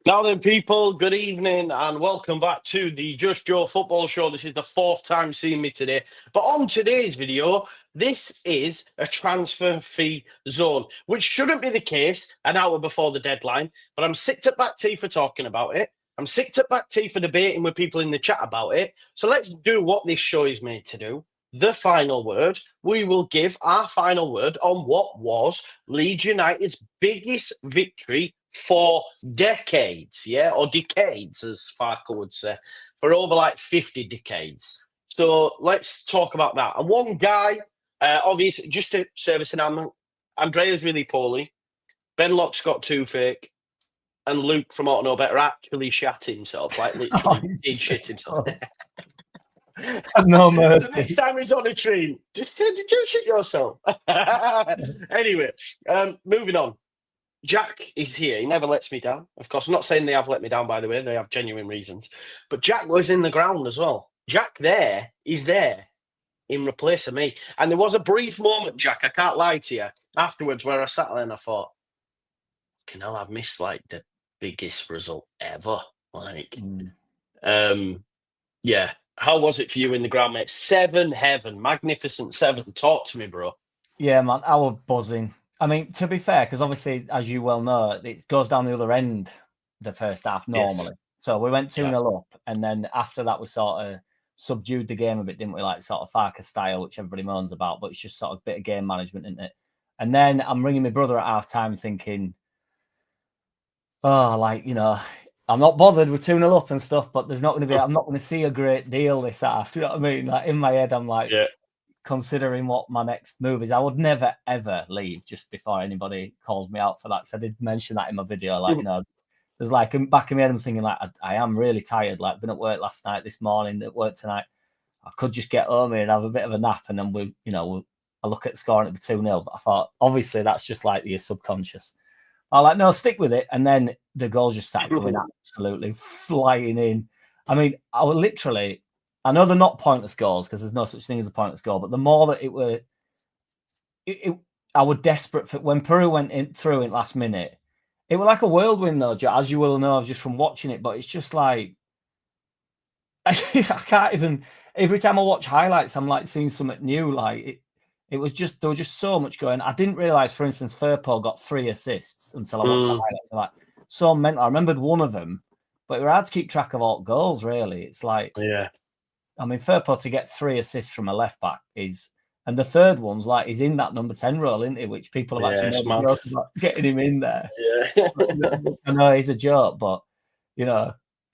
Now then, people, good evening and welcome back to the Just Joe Football Show. This is the fourth time seeing me today. But on today's video, this is a transfer fee zone, which shouldn't be the case an hour before the deadline. But I'm sick to back tea for talking about it. I'm sick to back tea for debating with people in the chat about it. So let's do what this show is made to do. The final word. We will give our final word on what was Leeds United's biggest victory for decades, or decades, as Farker would say, for over like 50 decades. So let's talk about that. And one guy, obviously, just to service an Andrea's really poorly, Ben Locke's got toothache, and Luke from Ought to Know Better actually shat himself, like literally did shit himself. No mercy. The next time he's on a train, just did you shit yourself? Anyway, moving on. Jack is here. He never lets me down. Of course, I'm not saying they have let me down, by the way. They have genuine reasons. But Jack was in the ground as well. Jack is there in replace of me. And there was a brief moment, Jack, I can't lie to you, afterwards where I sat there and I thought, fucking hell, I've missed like the biggest result ever. Yeah. How was it for you in the ground, mate? 7 heaven, magnificent 7. Talk to me, bro. Yeah, man, I was buzzing. I mean, to be fair, because obviously, as you well know, it goes down the other end the first half normally. Yes. So we went 2-0 up, and then after that, we sort of subdued the game a bit, didn't we? Like sort of Farker style, which everybody moans about, but it's just sort of a bit of game management, isn't it? And then I'm ringing my brother at half time thinking, I'm not bothered with 2-0 up and stuff, but I'm not going to see a great deal this half. Do you know what I mean? Like in my head, I'm like, considering what my next move is, I would never ever leave just before anybody calls me out for that. Because I did mention that in my video. Like, there's like back in my head, I'm thinking like I am really tired. Like, been at work last night, this morning, at work tonight. I could just get home and have a bit of a nap, and then I look at the score and it'd be 2-0. But I thought, obviously, that's just like your subconscious. I'm like, no, stick with it. And then the goals just started coming absolutely flying in. I mean, I know they're not pointless goals because there's no such thing as a pointless goal, but the more that I was desperate for when Peru went through in last minute. It was like a whirlwind, though, as you will know just from watching it. But it's just like I can't even. Every time I watch highlights, I'm like seeing something new. Like it was just there was just so much going. I didn't realize, for instance, Firpo got 3 assists until I watched the highlights. I'm like, so mental. I remembered one of them, but it was hard to keep track of all goals. Really, it's like I mean, Firpo to get 3 assists from a left back and the third one's like he's in that number 10 role, isn't he? Which people have actually made a joke about getting him in there. Yeah, I know he's a joke, but he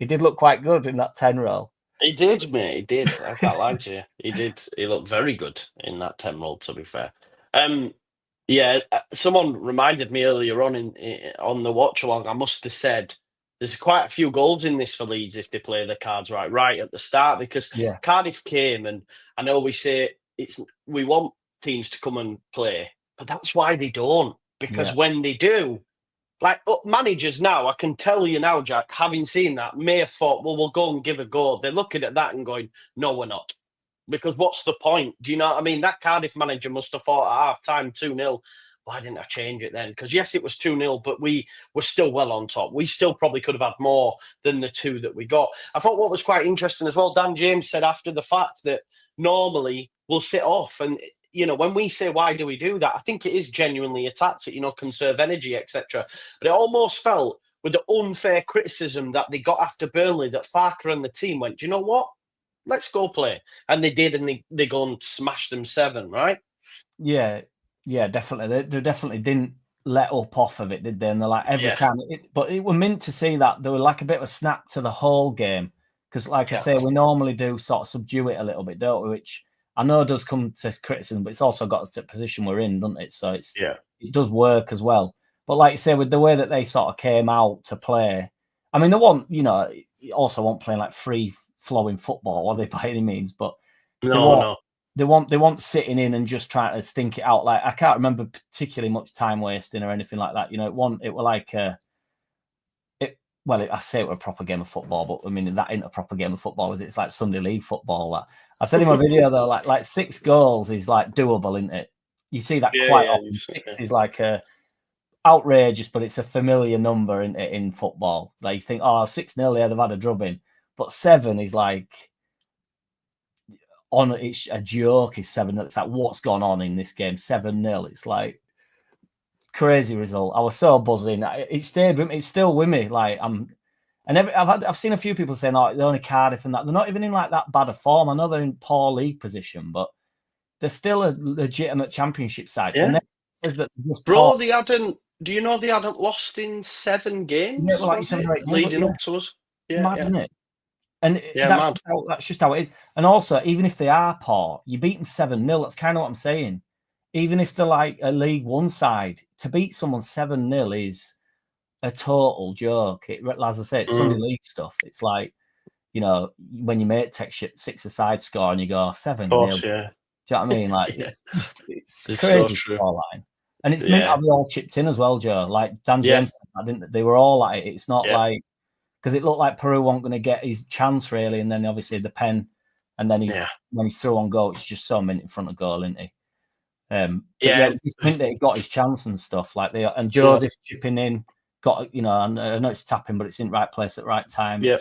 did look quite good in that 10 role. He did, mate. He did. I can't lie to you. He did. He looked very good in that 10 role. To be fair, someone reminded me earlier on the watch along. I must have said. There's quite a few goals in this for Leeds if they play the cards right at the start, because Cardiff came, and I know we say we want teams to come and play, but that's why they don't. Because when they do, like managers now, I can tell you now, Jack, having seen that, may have thought, well, we'll go and give a go. They're looking at that and going, no, we're not. Because what's the point? Do you know what I mean? That Cardiff manager must have thought at half-time 2-0, why didn't I change it then? Because yes, it was 2-0, but we were still well on top. We still probably could have had more than the 2 that we got. I thought what was quite interesting as well, Dan James said after the fact that normally we'll sit off. And, when we say, why do we do that? I think it is genuinely a tactic, conserve energy, etc. But it almost felt with the unfair criticism that they got after Burnley that Farker and the team went, do you know what? Let's go play. And they did, and they go and smashed them 7, right? Yeah, definitely. They definitely didn't let up off of it, did they? And they're like every time. But it were meant to see that there were like a bit of a snap to the whole game. Because like I say, we normally do sort of subdue it a little bit, don't we? Which I know does come to criticism, but it's also got us to the position we're in, doesn't it? So it does work as well. But like you say, with the way that they sort of came out to play, I mean, they want, also won't play like free-flowing football, are they by any means? But no. They want sitting in and just trying to stink it out. Like I can't remember particularly much time wasting or anything like that. It were like I say it were a proper game of football, but I mean that ain't a proper game of football, is it? It's like Sunday League football. That I said in my video though, like 6 goals is like doable, isn't it? You see that quite often. 6 is like outrageous, but it's a familiar number in football. Like you think, oh, 6-0, yeah, they've had a drubbing, but 7 is like it's a joke. Is 7? It's like what's gone on in this game? 7-0. It's like crazy result. I was so buzzing. It stayed with me. It's still with me. Like I've seen a few people saying, "Oh, they're only Cardiff and that." They're not even in like that bad a form. I know they're in poor league position, but they're still a legitimate championship side. Yeah. And is that just bro? They hadn't. Do you know they hadn't lost in 7 games? Yeah, well, like was 7 it? or 8 games, Leading up to us? Yeah, mad, yeah. Isn't it? And that's just how it is. And also, even if they are poor, you beat them 7-0. That's kind of what I'm saying. Even if they're like a League One side, to beat someone 7-0 is a total joke. As I say, it's Sunday League stuff. It's like, you know, when your mate takes 6-a-side score and you go 7-0. Course, yeah. Do you know what I mean? Like, yeah. it's crazy scoreline. And it's meant to be all chipped in as well, Joe. Like Dan James, they were all like it. It's not like, because it looked like Peru wasn't going to get his chance really, and then obviously the pen, and then when he's through on goal, it's just so minute in front of goal, isn't he? Just meant that he got his chance and stuff like that. And Joseph chipping in, got, you know, I know it's tapping, but it's in the right place at the right time. Yeah,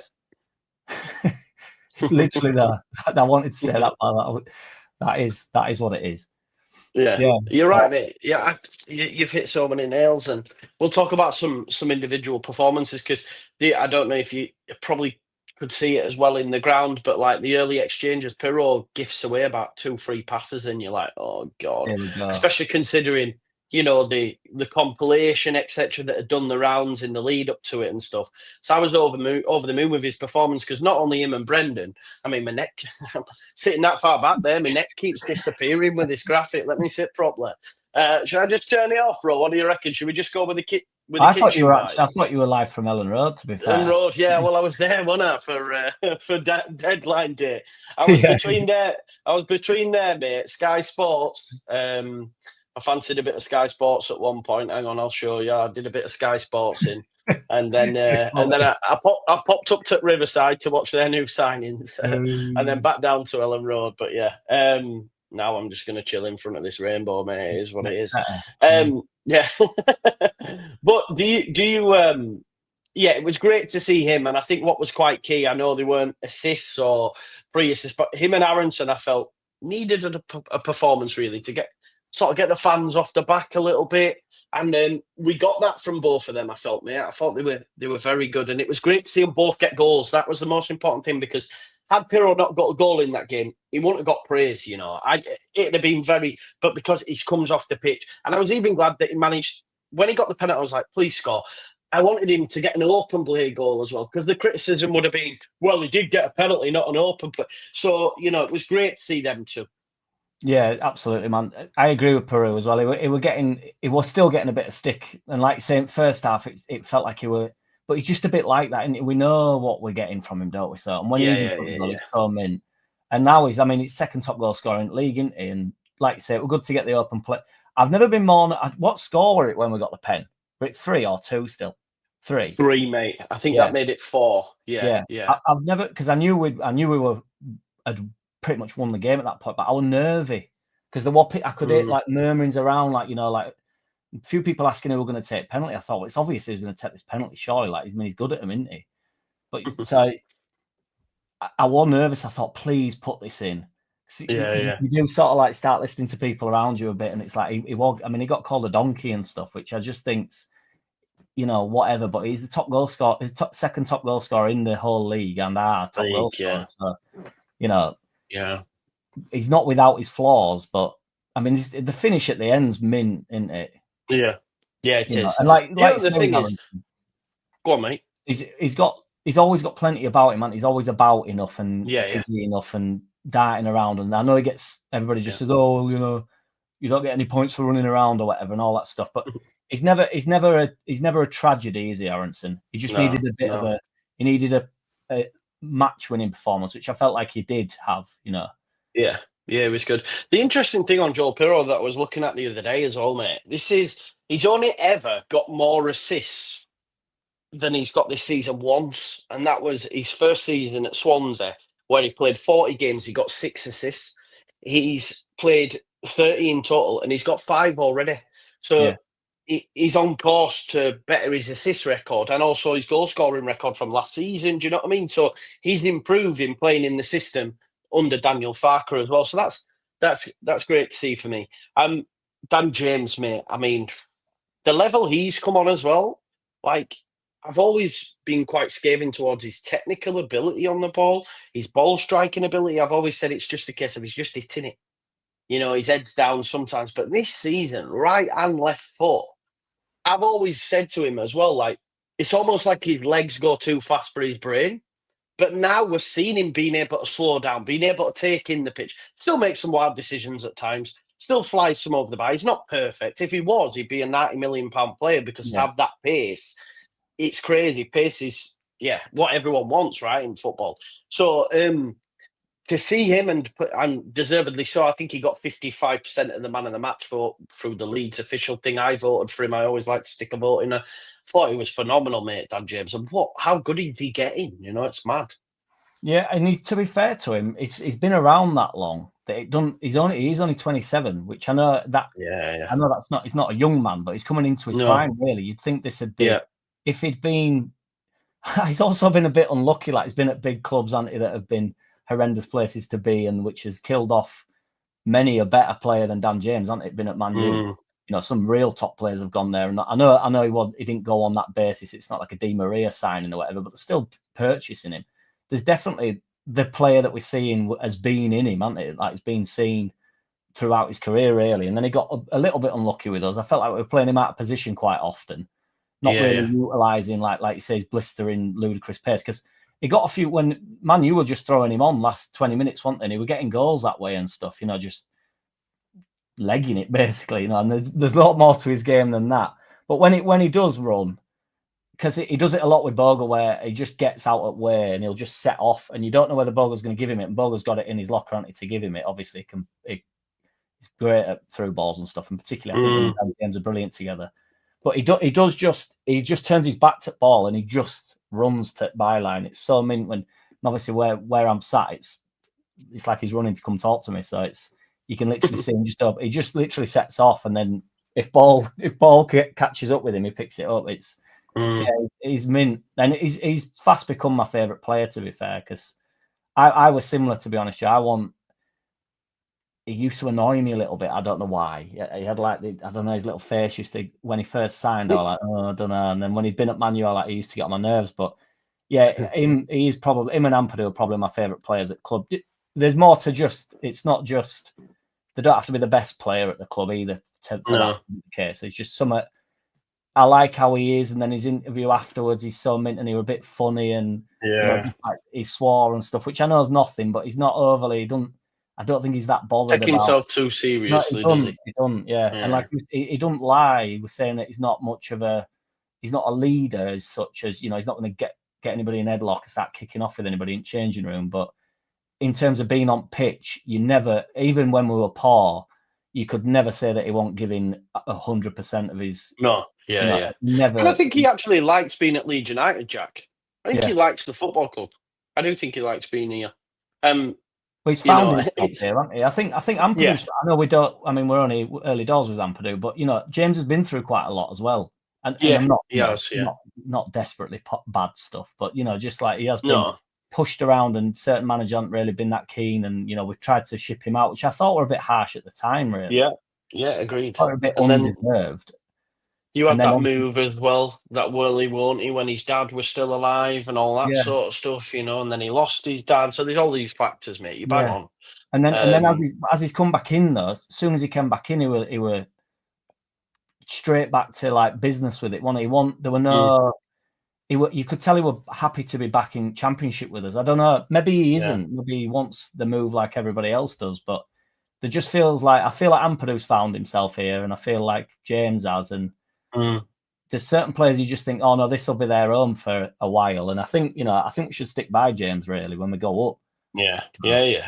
it's literally that. I wanted to say that, but that is what it is. Yeah, you're right, mate. Yeah, you've hit so many nails, and we'll talk about some individual performances because I don't know if you probably could see it as well in the ground, but like the early exchanges, Pirro gifts away about 2 free passes, and you're like, oh god, especially considering, you know, the compilation, etc., that had done the rounds in the lead up to it and stuff. So I was over the moon with his performance because not only him and Brendan, I mean, my neck, sitting that far back there, my neck keeps disappearing with this graphic. Let me sit properly. Should I just turn it off, bro? What do you reckon? Should we just go with the kit? I thought you were live from Ellen Road, to be fair. Ellen Road, yeah. Well, I was there, wasn't I, for deadline day. I was between there. I was between there, mate. Sky Sports. I fancied a bit of Sky Sports at one point. Hang on, I'll show you. I did a bit of Sky Sports and then I popped up to Riverside to watch their new signings, and then back down to Ellen Road. But now I'm just going to chill in front of this rainbow, mate. It is what it is. Yeah. But do you? Yeah, it was great to see him, and I think what was quite key. I know they weren't assists or pre-assists, but him and Aronson, I felt needed a performance really to get the fans off the back a little bit, and then we got that from both of them. I felt, mate. I thought they were very good, and it was great to see them both get goals. That was the most important thing, because had Pirro not got a goal in that game, he wouldn't have got praise. You know, it'd have been but because he comes off the pitch, and I was even glad that he managed when he got the penalty. I was like, please score. I wanted him to get an open play goal as well, because the criticism would have been, well, he did get a penalty, not an open play. So, you know, it was great to see them too. Yeah, absolutely, man. I agree with Peru as well. He was still getting a bit of stick, and like saying first half, it felt like but he's just a bit like that, and we know what we're getting from him, don't we? So, and when he's in front of goal, he's so in, and now he's second top goal scorer in the league, isn't he? And like you say, we're good to get the open play. I've never been more. What score were it when we got the pen? Were it 3 or 2 still? 3. 3, mate. I think that made it 4. Yeah. I've never, because I knew we had pretty much won the game at that point, but I was nervy because I could hear like murmurings around, like, you know, like a few people asking who were going to take penalty. I thought, well, it's obvious who's going to take this penalty, surely. Like, he's good at him, isn't he? But so I was nervous. I thought, please put this in. You do sort of like start listening to people around you a bit, and it's like he got called a donkey and stuff, which I just think's, you know, whatever. But he's the top goal scorer, second top goal scorer in the whole league, and our top goal scorer. So, you know, he's not without his flaws, but I mean, the finish at the end's mint, isn't it? Yeah, it is. And like the thing is, go on, mate. He's always got plenty about him, man. He's always about enough and busy enough and darting around. And I know everybody just says, oh, you know, you don't get any points for running around or whatever and all that stuff. But he's never a tragedy, is he, Aronson? He just needed a bit of a match-winning performance, which I felt like he did have, you know. Yeah, it was good. The interesting thing on Joel Pirro that I was looking at the other day as well, mate, he's only ever got more assists than he's got this season once, and that was his first season at Swansea, where he played 40 games, he got 6 assists. He's played 30 in total, and he's got 5 already. So he's on course to better his assist record and also his goal scoring record from last season. Do you know what I mean? So he's improved in playing in the system under Daniel Farker as well. So that's great to see for me. Dan James, mate. I mean, the level he's come on as well. Like, I've always been quite scathing towards his technical ability on the ball, his ball striking ability. I've always said it's just a case of he's just hitting it. You know, his head's down sometimes. But this season, right and left foot, I've always said to him as well, like, it's almost like his legs go too fast for his brain. But now we're seeing him being able to slow down, being able to take in the pitch, still make some wild decisions at times, still flies some over the bar. He's not perfect. If he was, he'd be a £90 million player because to have that pace, it's crazy. Pace is, what everyone wants, right, in football. So to see him and deservedly so, I think he got 55% of the man of the match vote through the Leeds official thing. I voted for him. I always like to stick a vote in. I thought he was phenomenal, mate, Dan James. And how good is he getting? You know, it's mad. Yeah, and to be fair to him, he's been around that long that he's only 27, which I know that I know he's not a young man, but he's coming into his prime. Really, you'd think this would be if he'd been. He's also been a bit unlucky. Like he's been at big clubs, hasn't he, that have been horrendous places to be, and which has killed off many a better player than Dan James, hasn't it? Been at Man U. You know, some real top players have gone there, and I know he didn't go on that basis. It's not like a Di Maria signing or whatever, but they're still purchasing him. There's definitely the player that we're seeing as being in him, hasn't it? Like he's been seen throughout his career, really. And then he got a little bit unlucky with us. I felt like we were playing him out of position quite often, not really utilising like you say, his blistering, ludicrous pace. Because he got a few when Man U were just throwing him on last 20 minutes, weren't they? And he were getting goals that way and stuff. You know, just legging it basically. You know, and there's a lot more to his game than that. But when he does run, because he does it a lot with Bogle, where he just gets out of way and he'll just set off, and you don't know whether Bogle's going to give him it. And Bogle's got it in his locker, hasn't he, to give him it. Obviously, he's great at through balls and stuff, and particularly I think him and James are brilliant together. But he just turns his back to the ball and he just runs to byline. It's so mint when obviously where I'm sat, it's like he's running to come talk to me. So you can literally see him he just literally sets off, and then if ball catches up with him, he picks it up. He's mint, and he's fast become my favourite player, to be fair, because I was similar, to be honest. He used to annoy me a little bit. I don't know why. He had his little face used to, when he first signed, I was like, oh, I don't know. And then when he'd been at Man U, he used to get on my nerves. But him and Ampadu are probably my favourite players at club. There's more to it's not just, they don't have to be the best player at the club either for that case. It's just something. I like how he is, and then his interview afterwards, he's so mint and he was a bit funny, and he swore and stuff, which I know is nothing, but he's not overly. I don't think he's that bothered. Take himself too seriously, does he? He doesn't, and like he doesn't lie. He was saying that he's not much of he's not a leader as such as, you know, he's not going to get anybody in headlock and start kicking off with anybody in the changing room. But in terms of being on pitch, you never, even when we were poor, you could never say that he won't give in 100% of his. No, never. And I think he actually likes being at Leeds United, Jack. I think he likes the football club. I do think he likes being here. Well, he's found himself there, hasn't he? I think Ampadu. I know we don't. I mean, we're only early doors with Ampadu, but you know, James has been through quite a lot as well. And I'm not desperately bad stuff, but you know, just like he has been pushed around, and certain managers haven't really been that keen, and you know, we've tried to ship him out, which I thought were a bit harsh at the time, really. Yeah, agreed. A bit undeserved. You had that move as well, that whirly, won't he, when his dad was still alive and all that sort of stuff, you know, and then he lost his dad. So there's all these factors, mate. You bang on. And then as he's come back in, though, as soon as he came back in, he were straight back to like business with it. There were no. You could tell he were happy to be back in Championship with us. I don't know. Maybe he isn't. Maybe he wants the move like everybody else does. But there just feels like, I feel like Ampadu's found himself here, and I feel like James has, and. There's certain players you just think, oh no, this will be their own for a while, and I think we should stick by James really when we go up. Yeah.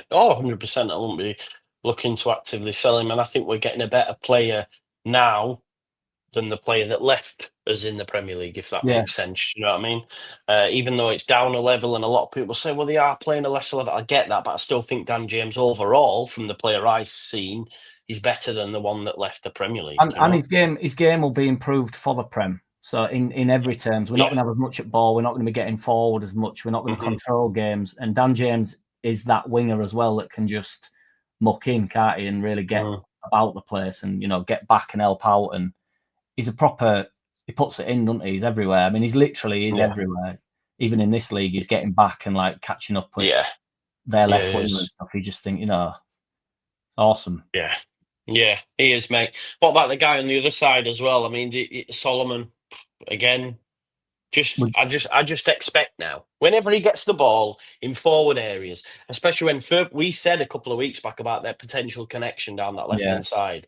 Oh, 100%. I won't be looking to actively sell him, and I think we're getting a better player now than the player that left us in the Premier League, if that makes sense. You know what I mean? Even though it's down a level, and a lot of people say, well, they are playing a lesser level. I get that, but I still think Dan James overall, from the player I've seen, he's better than the one that left the Premier League. And his game will be improved for the Prem. So in every terms, we're not going to have as much at ball. We're not going to be getting forward as much. We're not going to control games. And Dan James is that winger as well that can just muck in, can't he, and really get about the place and, you know, get back and help out. And he's a proper, he puts it in, doesn't he? He's everywhere. I mean, he's literally everywhere. Even in this league, he's getting back and like catching up with their left wing and stuff. You just think, you know, awesome. Yeah, he is, mate. What about the guy on the other side as well? I mean, Solomon, again, I just expect now, whenever he gets the ball in forward areas, especially when we said a couple of weeks back about their potential connection down that left-hand side,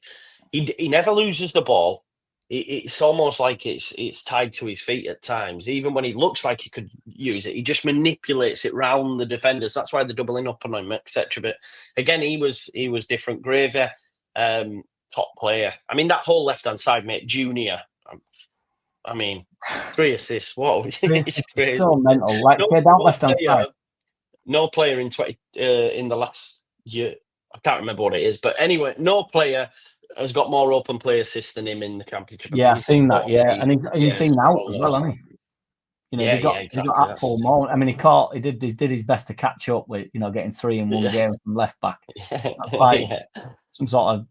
he never loses the ball. It's almost like it's tied to his feet at times. Even when he looks like he could use it, he just manipulates it round the defenders. That's why they're doubling up on him, etc. But again, he was different. Gravy, top player. I mean, that whole left-hand side, mate, Junior. I mean, 3 assists. Whoa, it's crazy. So mental. Like down left-hand side. No player in the last year. I can't remember what it is, but anyway, no player has got more open play assists than him in the championship. Yeah, I've seen that. Yeah, and he's been out as well, hasn't he? You know, exactly. He got that full moment. I mean, he did his best to catch up with, you know, getting 3 in one game from left back. That's like some sort of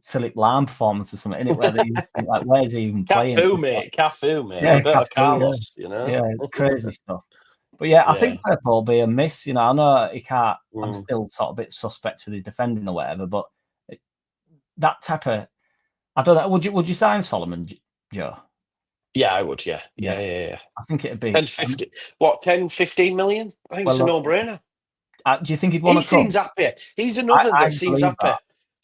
Philip Lahm performance or something, isn't it? Where you think, like, where's he even playing? Cafu, mate. Yeah, Carlos, you know. Yeah, crazy stuff. But yeah, I think Pep will be a miss. You know, I know he can't. I'm still sort of a bit suspect with his defending or whatever, but that type of, I don't know. Would you sign Solomon, Joe? Yeah, I would. Yeah. I think it'd be 10, 15 million. I think it's a no-brainer. Do you think he'd want to? He seems happy. He's another that seems happy.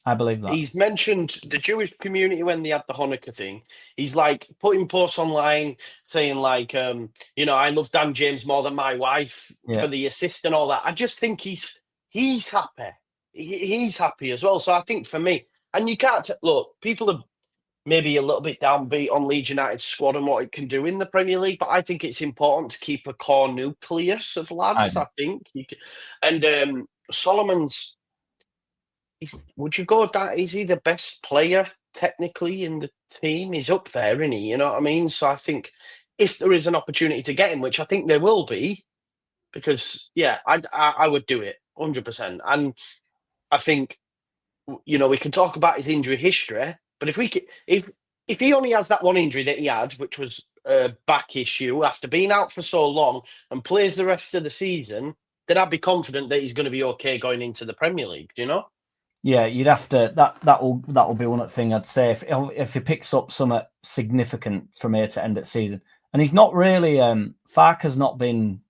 I believe that. He's mentioned the Jewish community when they had the Hanukkah thing. He's like putting posts online saying like, you know, I love Dan James more than my wife for the assist and all that. I just think he's happy. He's happy as well. So I think for me, and you can't look, people are maybe a little bit downbeat on Leeds United's squad and what it can do in the Premier League, but I think it's important to keep a core nucleus of lads. I think and Solomon's. Would you go that? Is he the best player technically in the team? He's up there, isn't he? You know what I mean? So I think if there is an opportunity to get him, which I think there will be, because I would do it 100%. And I think, you know, we can talk about his injury history, but if he only has that one injury that he had, which was a back issue after being out for so long, and plays the rest of the season, then I'd be confident that he's going to be okay going into the Premier League. Do you know? Yeah, you'd have to. That will be one thing I'd say if he picks up something significant from here to end of season, and he's not really. Farke's not been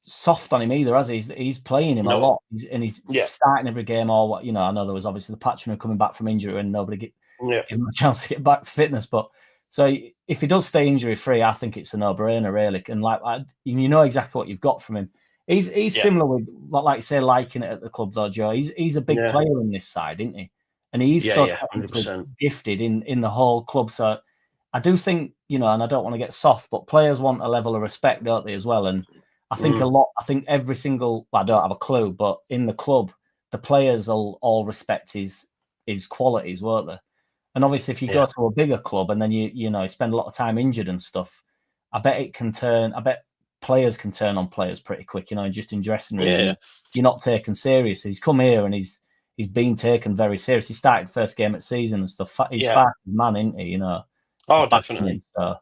soft on him either, has he? He's playing him a lot, he's starting every game. Or what, you know, I know there was obviously the Patchman coming back from injury and nobody gave him a chance to get back to fitness. But so if he does stay injury free, I think it's a no-brainer really. And like you know exactly what you've got from him. He's similar with, like you say, liking it at the club though, Joe. He's a big player in this side, isn't he? And he's so 100% gifted in the whole club. So I do think, you know, and I don't want to get soft, but players want a level of respect, don't they, as well? And I think I think every single, I don't have a clue, but in the club, the players will all respect his qualities, won't they? And obviously, if you go to a bigger club and then you know spend a lot of time injured and stuff, I bet players can turn on players pretty quick, you know, just in dressing room. You're not taken serious. He's come here and he's been taken very serious. He started first game at season and stuff. He's fast man, isn't he? You know. Oh, definitely. So.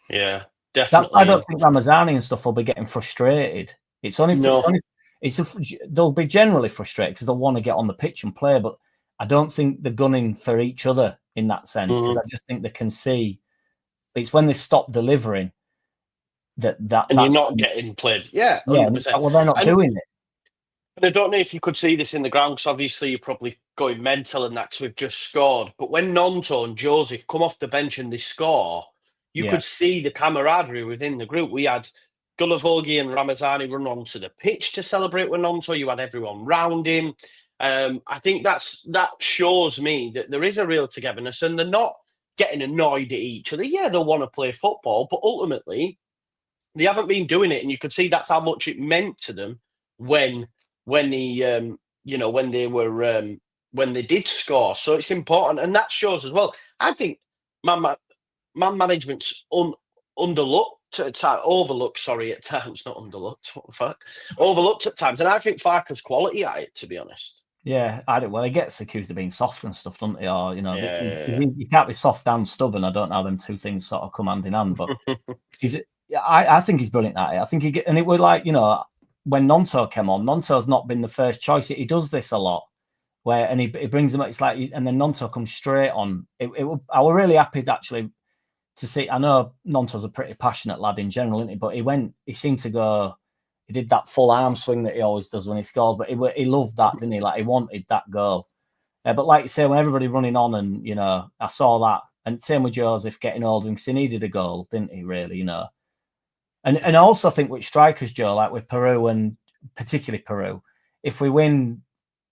Yeah, definitely. I don't think Ramazani and stuff will be getting frustrated. They'll be generally frustrated because they'll want to get on the pitch and play, but I don't think they're gunning for each other in that sense because I just think they can see it's when they stop delivering. And you're not getting played. 100%. Well, they're not doing it. And I don't know if you could see this in the ground because obviously you're probably going mental and that's we've just scored. But when Nonto and Joseph come off the bench and they score, you could see the camaraderie within the group. We had Gulavogi and Ramazani run onto the pitch to celebrate with Nonto. You had everyone round him. I think that shows me that there is a real togetherness and they're not getting annoyed at each other. Yeah, they'll want to play football, but ultimately they haven't been doing it, and you could see that's how much it meant to them when they were when they did score. So it's important, and that shows as well. I think man management's underlooked at times, overlooked. Sorry, at times, not underlooked. What the fuck? Overlooked at times, and I think Farke's quality at it, to be honest. Yeah, I don't. Well, he gets accused of being soft and stuff, doesn't he? Or Yeah. you can't be soft and stubborn. I don't know how them two things sort of come hand in hand, but I think he's brilliant at it. I think and it was like, when Nonto came on, Nonto's not been the first choice. He does this a lot, and he brings them. It's like, and then Nonto comes straight on. I was really happy actually to see. I know Nonto's a pretty passionate lad in general, isn't he? But he seemed to go. He did that full arm swing that he always does when he scores, but he loved that, didn't he? Like, he wanted that goal. But like you say, when everybody running on, and I saw that, and same with Joseph getting older, because he needed a goal, didn't he? Really, And I also think with strikers, Joe, like with Peru, and particularly Peru, if we win,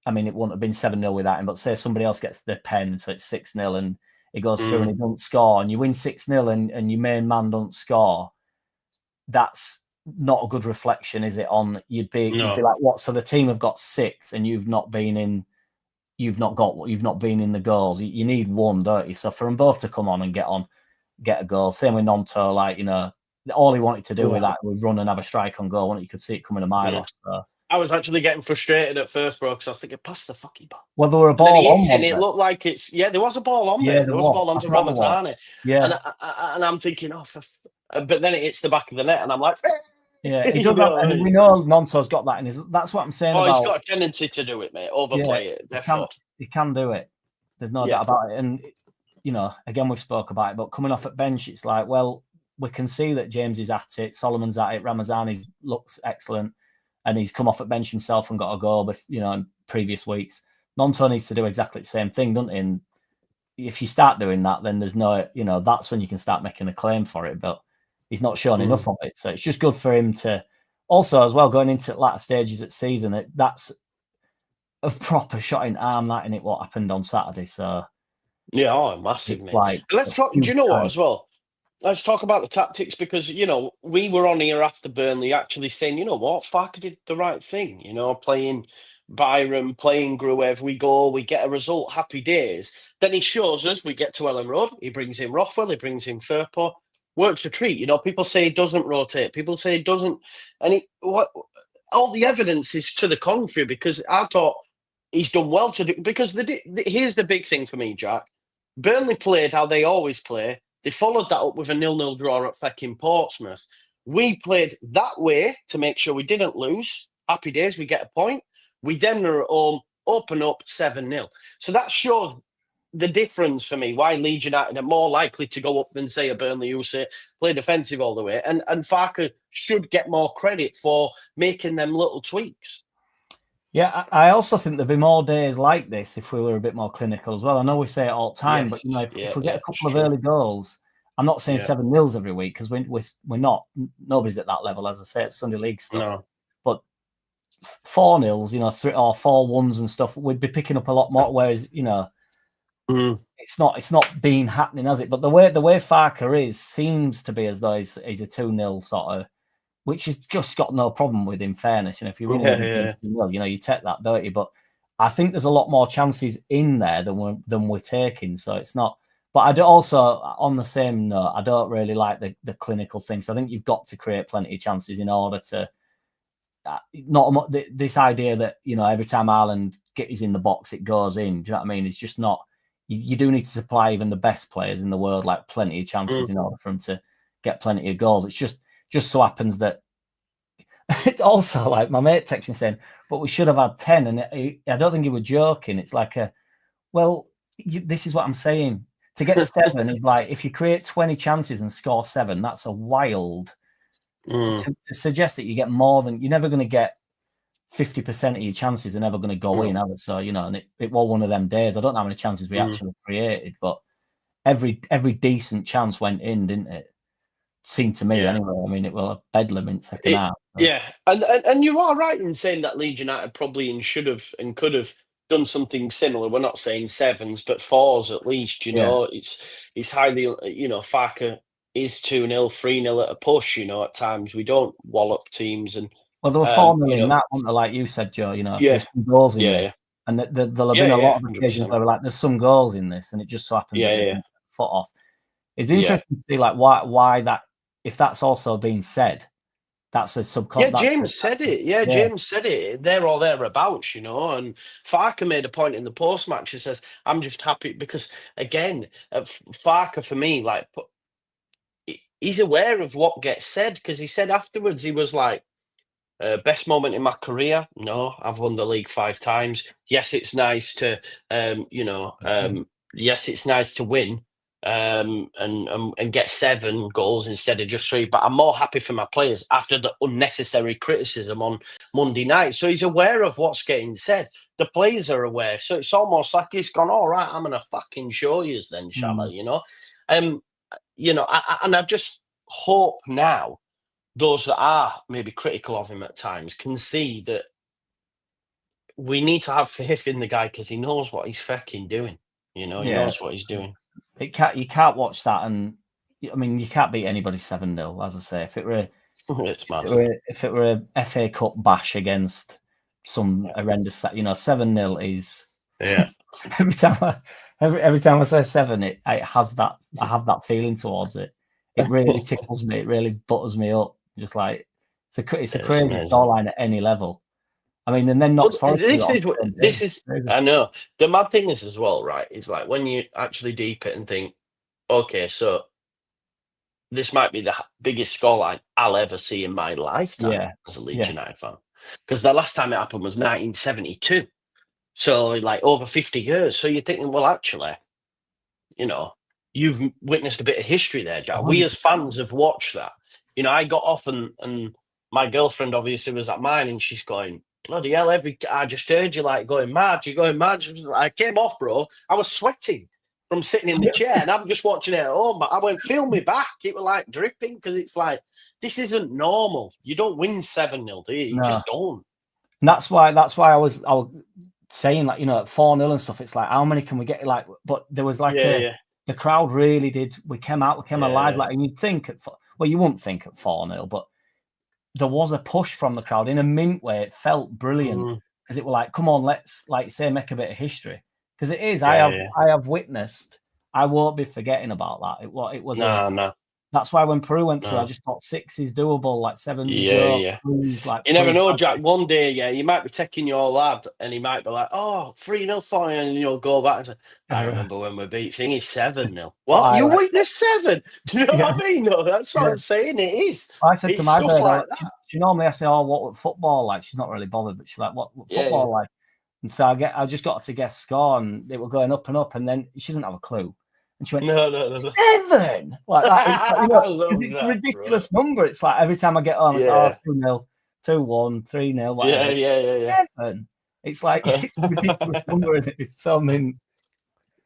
I mean, it wouldn't have been 7-0 without him, but say somebody else gets the pen, so it's 6-0, and it goes through and he doesn't score, and you win 6-0, and your main man don't score, that's not a good reflection, is it? On you'd be like, what? So the team have got 6, and you've not been in the goals. You need one, don't you? So for them both to come on and get a goal. Same with Nonto, like, all he wanted to do with that was run and have a strike on goal, and you could see it coming a mile off. So. I was actually getting frustrated at first, bro, because I was thinking, pass the fucking ball. Well, there were a ball on, and it looked like there was a ball on there. There was a ball on to Ramazani. Yeah. And I'm thinking, but then it hits the back of the net, and I'm like, yeah, he does that, and we know Nonto's got that in his. That's what I'm saying. He's got a tendency to do it, mate. Overplay it. He can do it. There's no doubt about it. And again, we've spoke about it, but coming off at bench, it's like, well, we can see that James is at it, Solomon's at it, Ramazani looks excellent, and he's come off at bench himself and got a goal, in previous weeks. Nonto needs to do exactly the same thing, doesn't he? And if you start doing that, then there's no, that's when you can start making a claim for it. But he's not shown enough of it, so it's just good for him to. Also, as well, going into latter stages of season, that's a proper shot in arm, that in it. What happened on Saturday? So yeah, massive, mate. Like, let's talk. Do you know what as well? Let's talk about the tactics, because, we were on here after Burnley actually saying, you know what, Farke did the right thing, playing Byram, playing Gruev, we get a result, happy days. Then he shows us, we get to Ellen Road, he brings in Rothwell, he brings in Firpo, works a treat. People say he doesn't rotate, people say he doesn't, and all the evidence is to the contrary, because I thought he's done well to do, because here's the big thing for me, Jack. Burnley played how they always play. They followed that up with a 0-0 draw at fucking Portsmouth. We played that way to make sure we didn't lose. Happy days, we get a point. We then are at home, open up 7-0. So that showed the difference for me, why Leeds United are more likely to go up than, say, a Burnley who say play defensive all the way. And Farke should get more credit for making them little tweaks. Yeah, I also think there'd be more days like this if we were a bit more clinical as well. I know we say it all the time, but if we get a couple of early goals, I'm not saying 7-0 every week, because we're not. Nobody's at that level, as I say, it's Sunday League stuff. No. But 4-0, 3 or 4-1s and stuff, we'd be picking up a lot more. Whereas it's not been happening, has it? But the way Farke seems to be as though he's a 2-0 sort of. Which has just got no problem with, in fairness. If you're running, you take that, don't you? But I think there's a lot more chances in there than we're taking. So it's not. But I do also, on the same note, I don't really like the clinical things. I think you've got to create plenty of chances in order to not this idea that every time Ireland is in the box, it goes in. Do you know what I mean? It's just not. You do need to supply even the best players in the world like plenty of chances in order for them to get plenty of goals. It's just so happens that it also, like, my mate texted me saying, but we should have had 10. And I don't think he was joking. It's like this is what I'm saying. To get 7 is like, if you create 20 chances and score 7, that's a wild. To suggest that you get more than, you're never going to get 50% of your chances are never going to go in, have it? So, and it was one of them days. I don't know how many chances we actually created, but every decent chance went in, didn't it? Seemed to me anyway. I mean, it was a bedlam in second half. So. Yeah, and you are right in saying that Leeds United probably should have and could have done something similar. We're not saying 7s, but 4s at least. It's highly. Farke is 2-0, 3-0 at a push. At times we don't wallop teams, and well, there were 4-0 in that, weren't there? Like you said, Joe. There's some goals in there, And there'll have been a lot of occasions 100%. where like there's some goals in this, and it just so happens that they've been foot off. It'd be interesting to see like why that, if that's also being said, that's a subcon. James said it. James said it. There or thereabouts, you know. And Farker made a point in the post match. He says, "I'm just happy because again, Farker for me, like, he's aware of what gets said because he said afterwards he was like." Best moment in my career? No, I've won the league 5 times. Yes, it's nice to, yes, it's nice to win and get 7 goals instead of just 3. But I'm more happy for my players after the unnecessary criticism on Monday night. So he's aware of what's getting said. The players are aware. So it's almost like he's gone, all right, I'm going to fucking show you then, shall I, you know? And I just hope now those that are maybe critical of him at times can see that we need to have faith in the guy because he knows what he's fucking doing. You know, he knows what he's doing. You can't watch that, and I mean, you can't beat anybody 7-0. As I say, if it were a FA Cup bash against some horrendous, 7-0 is every time I say 7, it has that. I have that feeling towards it. It really tickles me. It really butters me up. Just like it's a crazy scoreline at any level. I mean, and then not for this is I know the mad thing is as well, right? Is like when you actually deep it and think, okay, so this might be the biggest scoreline I'll ever see in my lifetime as a Leeds United fan, because the last time it happened was 1972, so like over 50 years. So you're thinking, well, actually, you know, you've witnessed a bit of history there, Jack. We as fans have watched that. You know, I got off and my girlfriend obviously was at mine and she's going, bloody hell, I just heard you like going mad. You're going mad. I came off, bro. I was sweating from sitting in the chair and I'm just watching it at home. I went, feel me back. It was like dripping because it's like, this isn't normal. You don't win 7-0, do you? You just don't. And that's why I was saying, like, you know, at 4-0 and stuff, it's like, how many can we get? Like, but there was like the crowd really did. We came alive. Like, and you'd think you wouldn't think at 4-0, but there was a push from the crowd in a mint way. It felt brilliant because it was like, come on, let's, like say, make a bit of history, because it is. I have witnessed. I won't be forgetting about that. It was no. That's why when Peru went through, I just thought 6 is doable, like 7's a joke. Please, like, you never know, Jack. One day, you might be taking your lad, and he might be like, "Oh, 3-0 for you," and you'll go back and say, "I remember when we beat Thingy 7-0." What? You witnessed 7? Do you know what I mean? No, that's what I'm saying. It is. I said to my bird, like she normally asks me, "Oh, what football like?" She's not really bothered, but she's like, "What football like?" And so I just got to guess score, and they were going up, and then she didn't have a clue. And she went, no. 7! Like that. It's, like, it's a ridiculous number. It's like every time I get home, it's 2-0, 2-1, 3-0, whatever. Yeah. 7. It's like, it's a ridiculous number. It's something.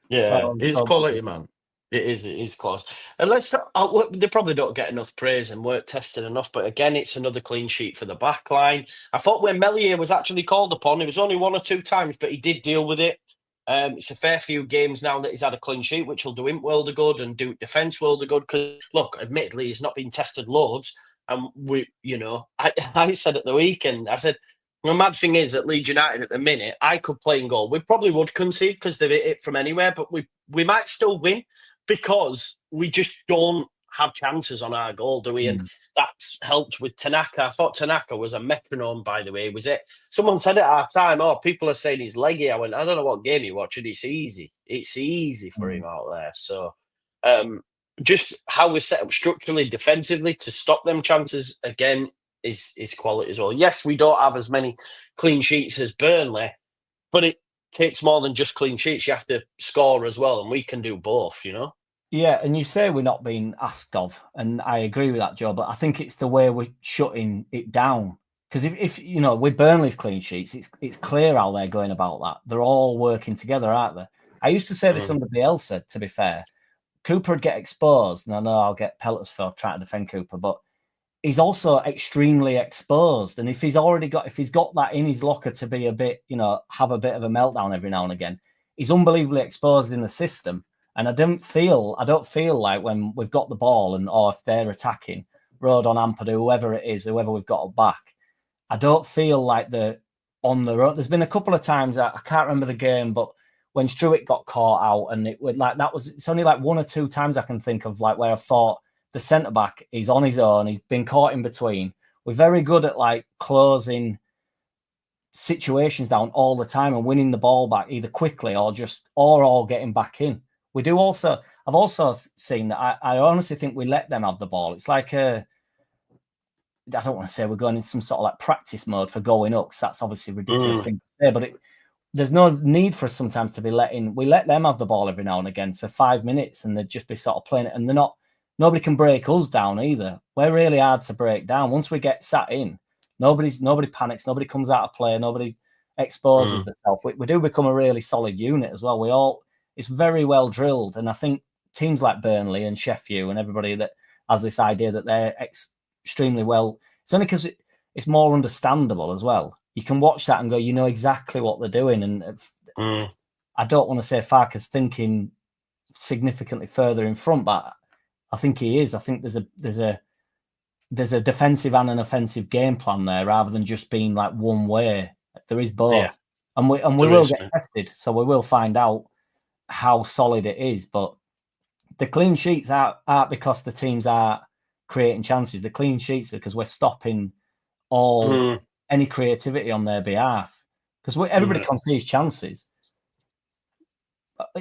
It's quality, man. It is close. And let's talk, they probably don't get enough praise and weren't tested enough, but again, it's another clean sheet for the back line. I thought when Meslier was actually called upon, it was only 1 or 2 times, but he did deal with it. It's a fair few games now that he's had a clean sheet, which will do him world of good and do defence world of good. Because look, admittedly, he's not been tested loads, and I said at the weekend, I said, the mad thing is at Leeds United at the minute, I could play in goal. We probably would concede because they've hit it from anywhere, but we might still win because we just don't have chances on our goal, do we? And that's helped with Tanaka. I thought Tanaka was a metronome, by the way. Was it? Someone said at our time, "Oh, people are saying he's leggy." I went, "I don't know what game you're watching. It's easy. It's easy for him out there." So, just how we're set up structurally, defensively to stop them chances again is quality as well. Yes, we don't have as many clean sheets as Burnley, but it takes more than just clean sheets. You have to score as well, and we can do both. You know. Yeah, and you say we're not being asked of, and I agree with that, Joe, but I think it's the way we're shutting it down. Because if you know, with Burnley's clean sheets, it's clear how they're going about that. They're all working together, aren't they? I used to say this under Bielsa, to be fair. Cooper would get exposed, and I know I'll get pelters for trying to defend Cooper, but he's also extremely exposed. And if he's got that in his locker to be a bit, you know, have a bit of a meltdown every now and again, he's unbelievably exposed in the system. And I don't feel like when we've got the ball or if they're attacking, Rodon, Ampadu, whoever it is, whoever we've got back, I don't feel like on the road. There's been a couple of times I can't remember the game, but when Struitt got caught out, and it would like that was it's only like 1 or 2 times I can think of like where I thought the centre back is on his own, he's been caught in between. We're very good at like closing situations down all the time and winning the ball back either quickly or all getting back in. We do also. I've also seen that I honestly think we let them have the ball. It's like I don't want to say we're going in some sort of like practice mode for going up, because that's obviously a ridiculous thing to say, but there's no need for us sometimes to be we let them have the ball every now and again for 5 minutes, and they'd just be sort of playing it, and nobody can break us down either. We're really hard to break down. Once we get sat in, nobody panics, nobody comes out of play, nobody exposes themselves. We do become a really solid unit as well. It's very well drilled, and I think teams like Burnley and Sheffield and everybody that has this idea that they're extremely well. It's only because it's more understandable as well. You can watch that and go, you know exactly what they're doing. And I don't want to say Farke's thinking significantly further in front, but I think he is. I think there's a defensive and an offensive game plan there, rather than just being like one way. There is both, and we will get tested, so we will find out how solid it is. But the clean sheets aren't because the teams are creating chances. The clean sheets are because we're stopping any creativity on their behalf, because everybody concedes chances.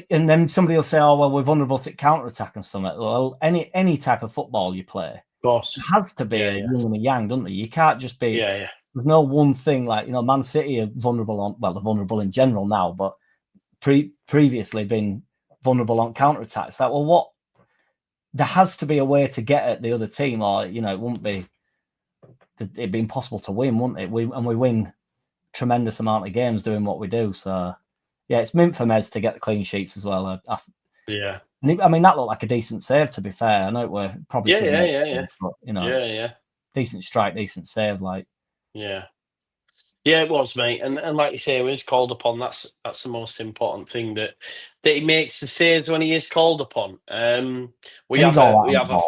And then somebody will say, "Oh, well, we're vulnerable to counter-attack and something." Well, any type of football you play, it has to be a yin and a yang, doesn't it? You can't just be. There's no one thing like Man City are vulnerable they're vulnerable in general now, but previously been vulnerable on counter-attack. It's like, well, what? There has to be a way to get at the other team, or it wouldn't be. It'd be impossible to win, wouldn't it? We win tremendous amount of games doing what we do. So, yeah, it's meant for Mez to get the clean sheets as well. I mean, that looked like a decent save, to be fair. I know it were probably but, decent strike, decent save, like. Yeah, it was, mate, and like you say, when he's called upon, that's the most important thing, that he makes the saves when he is called upon. We have a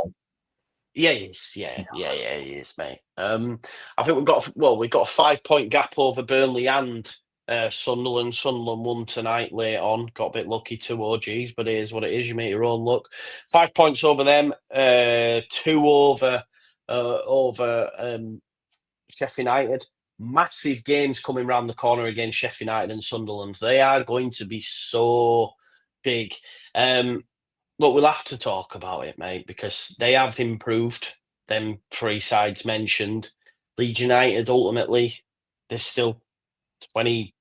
he is, he is, mate. I think we've got a 5-point gap over Burnley and Sunderland. Sunderland won tonight late on. Got a bit lucky, 2 OGs, but it is what it is. You make your own luck. 5 points over them, 2 over Sheffield United. Massive games coming round the corner against Sheffield United and Sunderland. They are going to be so big. Look, we'll have to talk about it, mate, because they have improved. Them 3 sides mentioned. Leeds United, ultimately, there's still 7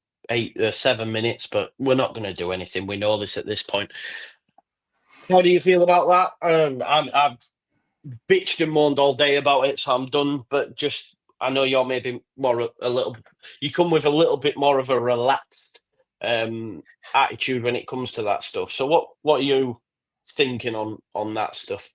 minutes, but we're not going to do anything. We know this at this point. How do you feel about that? I've bitched and moaned all day about it, so I'm done. But I know you're maybe you come with a little bit more of a relaxed attitude when it comes to that stuff. So what are you thinking on that stuff?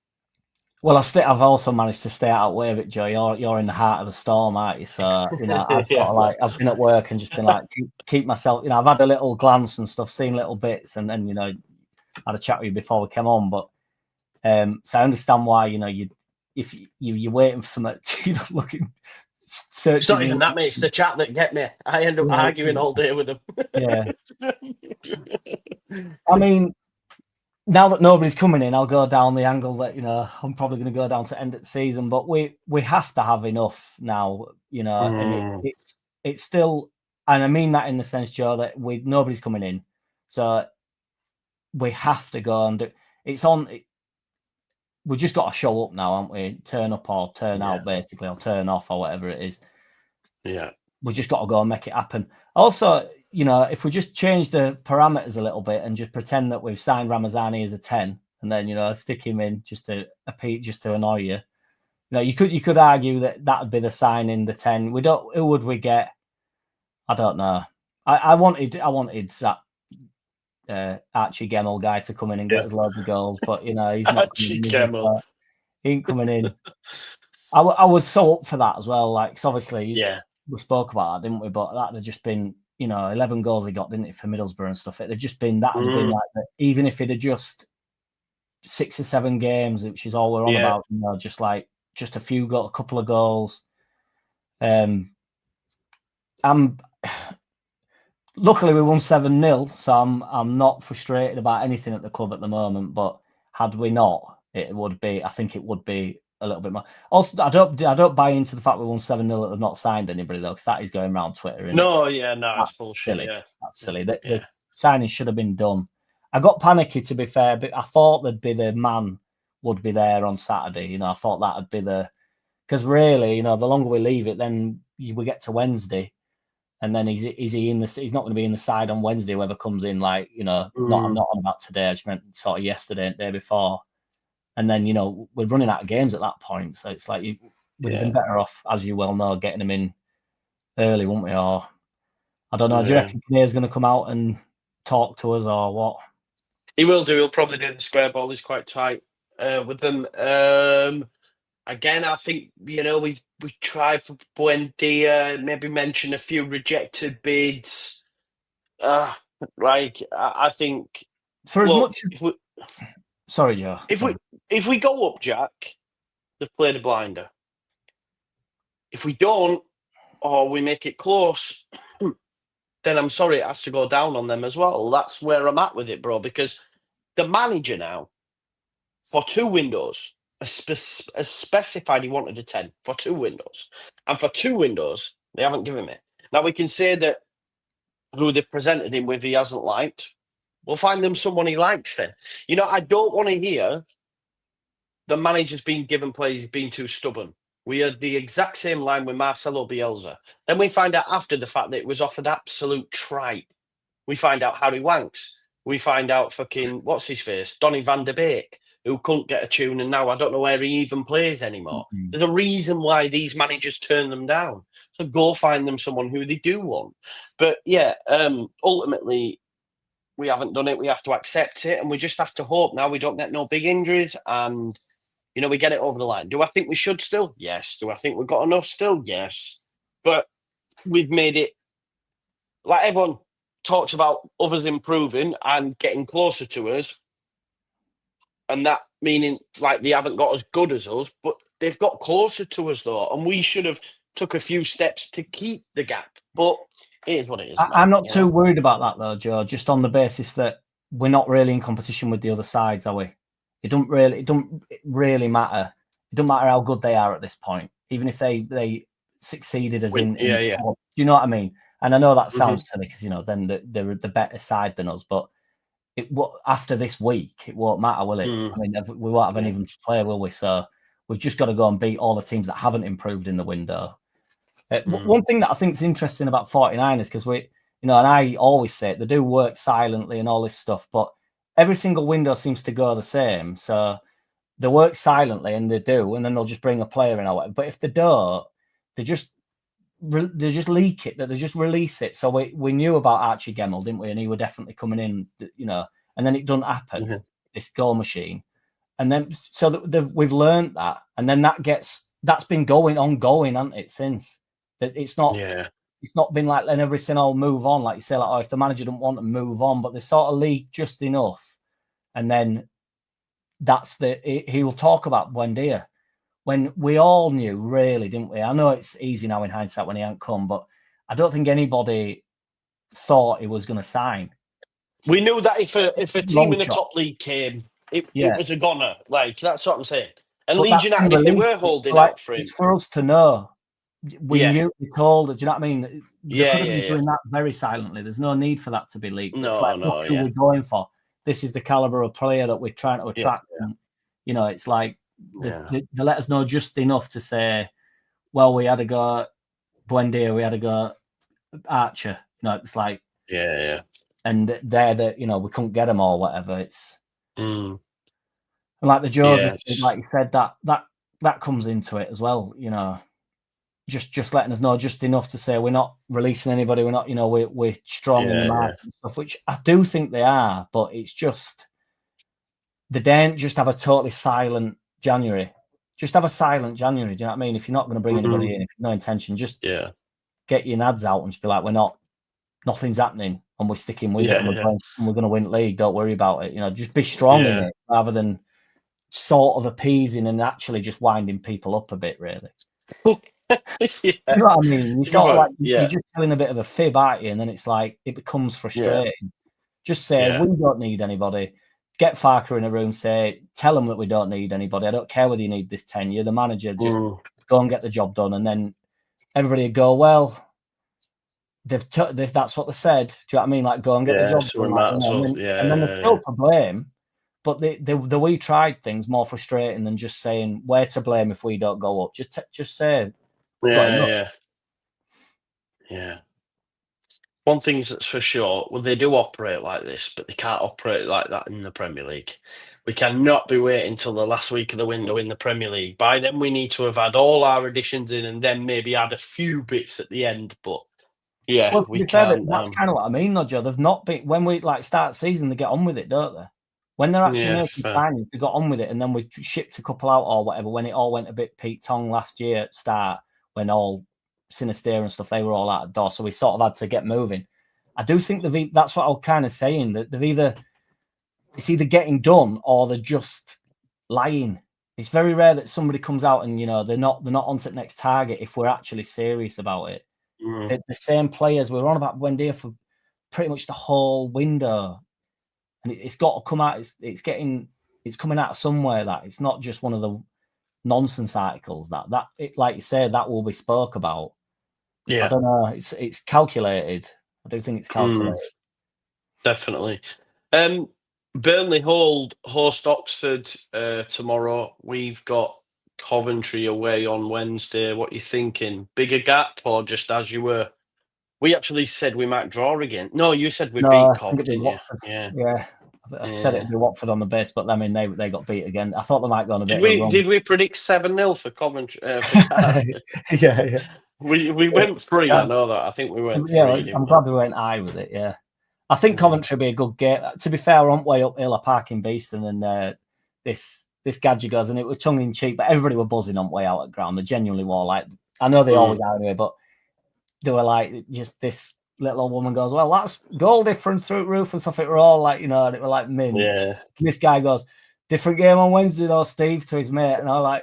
Well, I've also managed to stay out of it, Joe. You're in the heart of the storm, aren't you? So I've sort of I've been at work and just been like keep myself. I've had a little glance and stuff, seen little bits, and then had a chat with you before we came on. But so I understand why if you're waiting for something, looking. It's not even that, mate. It's the chat that get me. I end up arguing all day with them. Yeah. I mean, now that nobody's coming in, I'll go down the angle that I'm probably going to go down to end of the season. But we have to have enough now, and it's still, and I mean that in the sense, Joe, that nobody's coming in, so we have to go and do. It's on. We just got to show up now, haven't we? Turn up or turn out, basically, or turn off, or whatever it is. Yeah. We just got to go and make it happen. Also, if we just change the parameters a little bit and just pretend that we've signed Ramazani as a 10, and then, stick him in just to annoy you. You could argue that would be the signing, the 10. Who would we get? I don't know. I wanted that Archie Gemmell guy to come in and get us loads of goals, but he's not. Archie Gemmell. He ain't coming in. I was so up for that as well. Like, obviously, we spoke about that, didn't we? But that had just been, 11 goals he got, didn't it, for Middlesbrough and stuff. It had just been that. Had been like that. Even if it had just 6 or 7 games, which is all we're on about, just a couple of goals. luckily we won 7-0, so I'm not frustrated about anything at the club at the moment. But had we not, it would be. I think it would be a little bit more. Also, I don't buy into the fact we won 7-0 that they've not signed anybody though, because that is going around Twitter. Isn't No, it? yeah, no, That's it's bullshit. silly. Yeah, that's silly. The signing should have been done. I got panicky, to be fair, but I thought there'd be the man would be there on Saturday. You know, I thought that'd be because really, you know, the longer we leave it, then we get to Wednesday, and then is he in the? He's not going to be in the side on Wednesday. Whoever comes in, like, you know, I'm not on about today. I just meant sort of yesterday and the day before, and then, you know, we're running out of games at that point. So it's like we'd have been better off, as you well know, getting him in early, wouldn't we? Or I don't know. Do you reckon Kinnear's going to come out and talk to us or what? He will do. He'll probably do the square ball. He's quite tight with them. Again, I think, you know, we tried for Buendia, maybe mention a few rejected bids. I think for as much as sorry, Joe. If we go up, Jack, they've played a blinder. If we don't, or we make it close, then I'm sorry, it has to go down on them as well. That's where I'm at with it, bro, because the manager now, for 2 windows, has specified he wanted a 10 for 2 windows. And for 2 windows, they haven't given me. Now, we can say that who they've presented him with he hasn't liked. We'll find them someone he likes then. You know, I don't want to hear the manager's been given players being too stubborn. We had the exact same line with Marcelo Bielsa. Then we find out after the fact that it was offered absolute tripe. We find out Harry Wanks. We find out fucking, what's his face? Donny van der Beek, who couldn't get a tune, and now I don't know where he even plays anymore. Mm-hmm. There's a reason why these managers turn them down. So go find them someone who they do want. But yeah, ultimately, we haven't done it. We have to accept it, and we just have to hope now we don't get no big injuries and, you know, we get it over the line. Do I think we should still? Yes. Do I think we've got enough still? Yes. But we've made it, like everyone talks about others improving and getting closer to us, and that meaning like they haven't got as good as us, but they've got closer to us though, and we should have took a few steps to keep the gap. But it is what it is. I'm not too worried about that though, Joe, just on the basis that we're not really in competition with the other sides, are we? It don't really matter. It don't matter how good they are at this point, even if they succeeded as in yeah. Do you know what I mean? And I know that sounds silly because, you know, then they're the better side than us, but after this week, it won't matter, will it? I mean, we won't have anyone to play, will we? So we've just got to go and beat all the teams that haven't improved in the window. One thing that I think is interesting about 49ers, because we, you know, and I always say it, they do work silently and all this stuff, but every single window seems to go the same. So they work silently, and they do, and then they'll just bring a player in or whatever. But if they don't, they just leak it, they just release it. So we knew about Archie Gemmell, didn't we? And he were definitely coming in, you know, and then it doesn't happen, this goal machine. And then, so we've learned that. And then that's been ongoing, hasn't it, since? It's not been like, and everything will move on, like you say, like, oh, if the manager doesn't want to move on, but they sort of leak just enough. And then he will talk about Buendia. When we all knew, really, didn't we? I know it's easy now in hindsight when he hadn't come, but I don't think anybody thought he was going to sign. We knew that if a team in the top league came, it was a goner. Like, that's what I'm saying. And Leeds United, if they were holding out for him. It's for us to know. We knew, we told, do you know what I mean? They could have been doing that very silently. There's no need for that to be leaked. It's like, look who we're going for. This is the caliber of player that we're trying to attract. And, you know, it's like, they let us know just enough to say, well, we had to go Buendia, we had to go Archer. You know, it's like, and they're that, you know, we couldn't get them or whatever. It's and like the Joseph, like you said, that comes into it as well. You know, just letting us know just enough to say we're not releasing anybody. We're not, you know, we're strong in the market and stuff, which I do think they are, but it's just they don't just have a totally silent January. Just have a silent January. Do you know what I mean? If you're not going to bring anybody in, if you've no intention, just get your nads out and just be like, nothing's happening, and we're sticking with it, and we're going to win the league. Don't worry about it. You know, just be strong in it rather than sort of appeasing and actually just winding people up a bit, really. You know what I mean? You're just telling a bit of a fib, aren't you? And then it's like it becomes frustrating. Just say we don't need anybody. Get Farker in a room. Tell them that we don't need anybody. I don't care whether you need this 10. You're the manager. Just go and get the job done. And then everybody would go, well, that's what they said. Do you know what I mean? Like, go and get the job done. And then they're still to blame. But the we tried thing's more frustrating than just saying we're to blame if we don't go up. Just say, yeah. One thing that's for sure, well, they do operate like this, but they can't operate like that in the Premier League. We cannot be waiting until the last week of the window in the Premier League. By then, we need to have had all our additions in and then maybe add a few bits at the end. But yeah, well, we can. That's kind of what I mean, though, Joe. They've not been, when we start season, they get on with it, don't they? When they're actually making signings, they got on with it, and then we shipped a couple out or whatever. When it all went a bit Pete Tong last year at start, when all Sinister and stuff, they were all out the door, so we sort of had to get moving. I do think that's what I was kind of saying, that it's either getting done or they're just lying. It's very rare that somebody comes out and they're not on to the next target if we're actually serious about it. The same players, we were on about Buendia for pretty much the whole window, and it's got to come out. It's coming out somewhere. That it's not just one of the nonsense articles that like you say, that will be spoke about. I don't know. It's calculated. I do think it's calculated. Definitely. Burnley host Oxford tomorrow. We've got Coventry away on Wednesday. What are you thinking? Bigger gap or just as you were? We actually said we might draw again. No, you said we beat Cov, didn't you? Yeah. I said it'd be Watford on the base, but I mean they got beat again. I thought they might go on a bit. Did we predict 7-0 for Coventry? For Cardiff? Yeah. We went 3. I know that. I think we went 3. I'm glad we went high with it. Yeah, I think Coventry will be a good game. To be fair, we're on way uphill a parking Beeston, and this gadget goes, and it was tongue in cheek, but everybody were buzzing on way out at ground. They genuinely were like, I know they always are anyway, but they were like, just this little old woman goes, well, that's goal difference through roof and stuff. It were all like, and it were like min. Yeah. And this guy goes, different game on Wednesday though, Steve, to his mate, and I was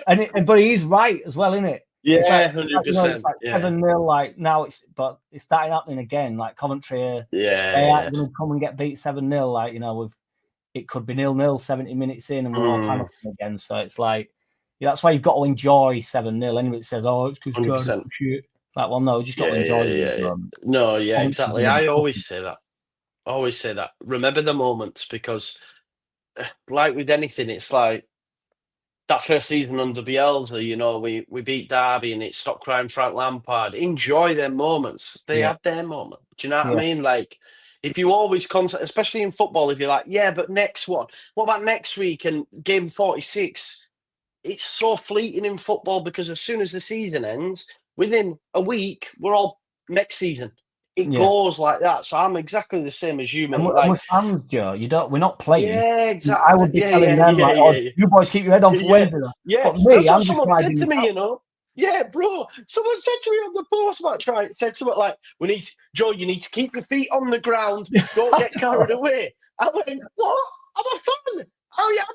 like, but he's right as well, isn't it? Yeah, 100%. It's like 7-0. Like now, it's starting happening again. Like Coventry, they are going to come and get beat 7-0. Like it could be 0-0 70 minutes in, and we're all panicking again. So it's like, that's why you've got to enjoy 7-0. Anyway, it says, oh, it's because shit. It's like, well, no, you just got to enjoy it. No, exactly. I always say that. Remember the moments, because, like with anything, it's like that first season under Bielsa, we beat Derby and it stopped crying Frank Lampard. Enjoy their moments. They had their moment. Do you know what I mean? Like, if you always especially in football, if you're like, but next one, what about next week and game 46? It's so fleeting in football, because as soon as the season ends, within a week, we're all next season. It goes like that. So I'm exactly the same as you, mate. And we're fans, Joe. We're not playing. Yeah, exactly. I would be telling them, you boys keep your head on for Wednesday. Yeah, but me, that's what someone said to me, Yeah, bro. Someone said to me on the post-match, right? Said something like, Joe, you need to keep your feet on the ground. Don't get carried away. I went, what? I'm a fan. Oh, yeah,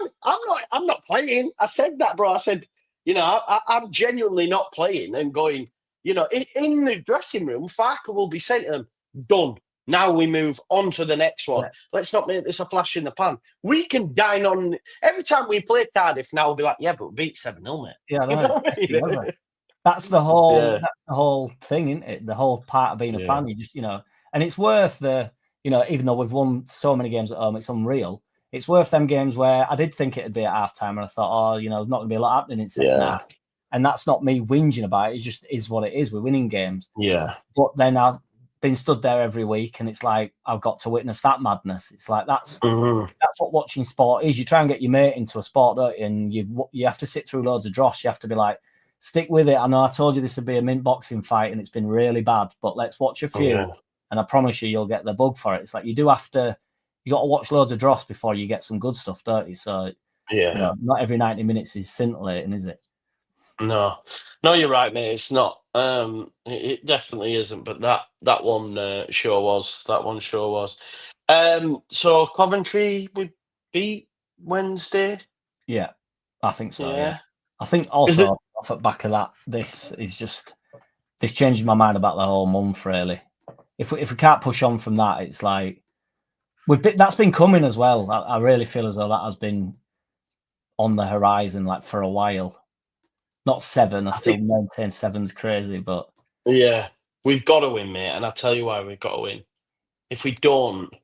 I'm not playing. I said that, bro. I said, I'm genuinely not playing, and going, in the dressing room, Farker will be saying to them, done. Now we move on to the next one. Yeah. Let's not make this a flash in the pan. We can dine on every time we play Cardiff. Now we'll be like, but we beat 7-0, mate. Yeah, that's the whole thing, isn't it? The whole part of being a fan. You just, and it's worth even though we've won so many games at home, it's unreal. It's worth them games where I did think it'd be at halftime, and I thought, there's not going to be a lot happening in second half. And that's not me whinging about it. It just is what it is. We're winning games. Yeah. But then I've been stood there every week, and it's like I've got to witness that madness. It's like that's what watching sport is. You try and get your mate into a sport, don't you? And you have to sit through loads of dross. You have to be like, stick with it. I know I told you this would be a mint boxing fight, and it's been really bad, but let's watch a few, and I promise you'll get the bug for it. It's like you got to watch loads of dross before you get some good stuff, don't you? So not every 90 minutes is scintillating, is it? No, you're right, mate. It's not. It definitely isn't. But that one sure was. That one sure was. So Coventry would beat Wednesday. Yeah, I think so. Yeah, I think also off at back of that. This changed my mind about the whole month, really. If we can't push on from that, it's like that's been coming as well. I really feel as though that has been on the horizon like for a while. Not 7. I still maintain 7's crazy, but yeah, we've got to win, mate. And I'll tell you why we've got to win. If we don't,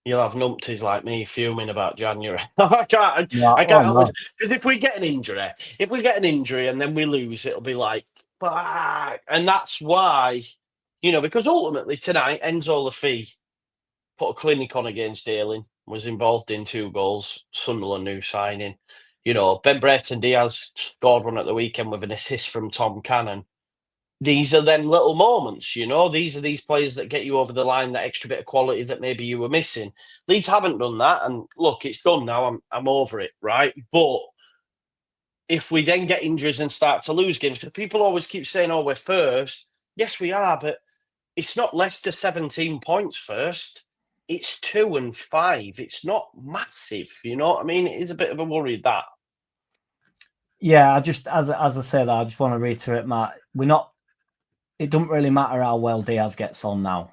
you'll have numpties like me fuming about January. I can't because if we get an injury and then we lose, it'll be like, fuck. And that's why, because ultimately tonight, Enzo LUFC put a clinic on against Ayling, was involved in 2 goals, Sunderland new signing. Ben Brereton Diaz scored one at the weekend with an assist from Tom Cannon. These are them little moments, These are these players that get you over the line, that extra bit of quality that maybe you were missing. Leeds haven't done that, and look, it's done now. I'm over it, right? But if we then get injuries and start to lose games, because people always keep saying, "Oh, we're first." Yes, we are, but it's not Leicester 17 points first. It's 2 and 5. It's not massive, you know what I mean? It is a bit of a worry that. Yeah, I just as I say that, I just want to reiterate, Matt. It doesn't really matter how well Diaz gets on now.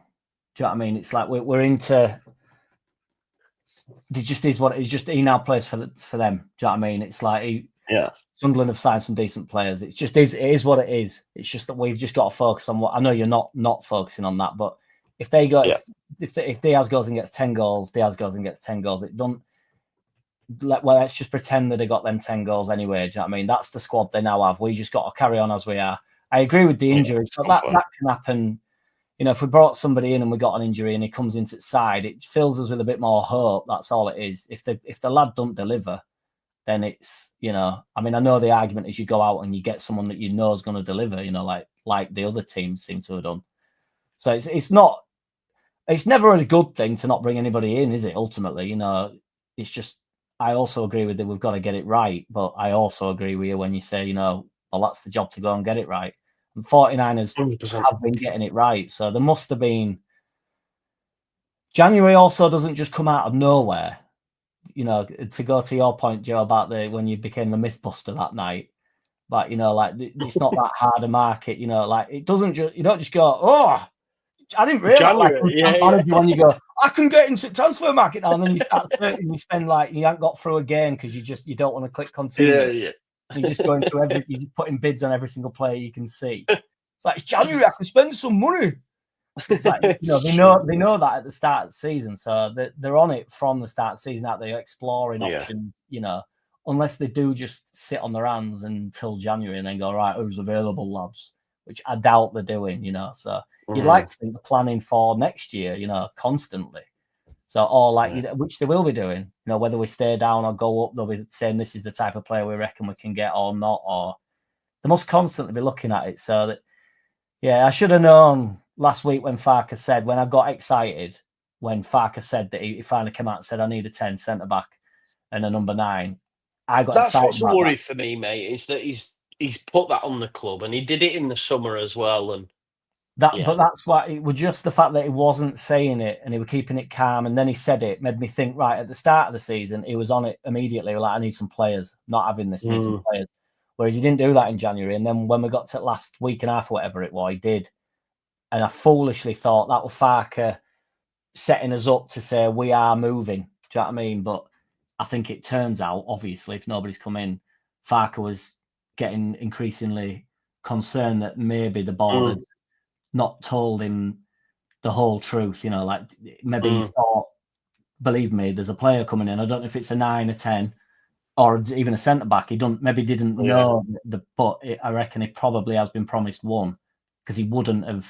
Do you know what I mean? It's like we're into. It just is what it's just. He now plays for them. Do you know what I mean? It's like Sunderland have signed some decent players. It is what it is. It's just that we've just got to focus on what. I know you're not focusing on that, but if they go, if Diaz goes and gets 10 goals, Diaz goes and gets 10 goals. It don't. Let's just pretend that they got them 10 goals anyway. Do you know what I mean? That's the squad they now have. We just got to carry on as we are. I agree with the injuries, but that can happen. If we brought somebody in and we got an injury and he comes into the side, it fills us with a bit more hope. That's all it is. If the lad don't deliver, then it's, I know the argument is you go out and you get someone that you know is going to deliver, like the other teams seem to have done. So it's never a good thing to not bring anybody in, is it? Ultimately, it's just, I also agree with that. We've got to get it right. But I also agree with you when you say, well, that's the job to go and get it right. And 49ers 100%. Have been getting it right. So there must have been. January also doesn't just come out of nowhere. To go to your point, Joe, about when you became the Mythbuster that night. But, it's not that hard a market, it doesn't just, you don't just go, oh, I didn't realize when you go, I can get into transfer market now, and then you start searching, you spend you haven't got through a game because you don't want to click continue. Yeah. You're just going through everything, you're just putting bids on every single player you can see. It's like, it's January, I can spend some money. It's like, they know that at the start of the season, so they're on it from the start of the season, out there exploring options, unless they do just sit on their hands until January and then go, right, who's available, lads? Which I doubt they're doing, so you'd like to think they're planning for next year, constantly. So, which they will be doing, whether we stay down or go up, they'll be saying this is the type of player we reckon we can get or not, or they must constantly be looking at it. So that, I should have known last week when I got excited when Farker said that he finally came out and said, I need a 10 centre back and a number 9. I got That's excited. What's the worry for me, mate, is that he's put that on the club and he did it in the summer as well. And but that's why it was just the fact that he wasn't saying it and he was keeping it calm, and then he said it made me think, right, at the start of the season he was on it immediately, like, I need some players, not having this, need some players. Whereas he didn't do that in January, and then when we got to last week and a half or whatever it was, he did. And I foolishly thought that was Farker setting us up to say we are moving. Do you know what I mean? But I think it turns out, obviously, if nobody's come in, Farker was getting increasingly concerned that maybe the board had not told him the whole truth. Maybe he thought, believe me, there's a player coming in. I don't know if it's a 9 or 10 or even a centre back. He didn't know but I reckon he probably has been promised one, because he wouldn't have.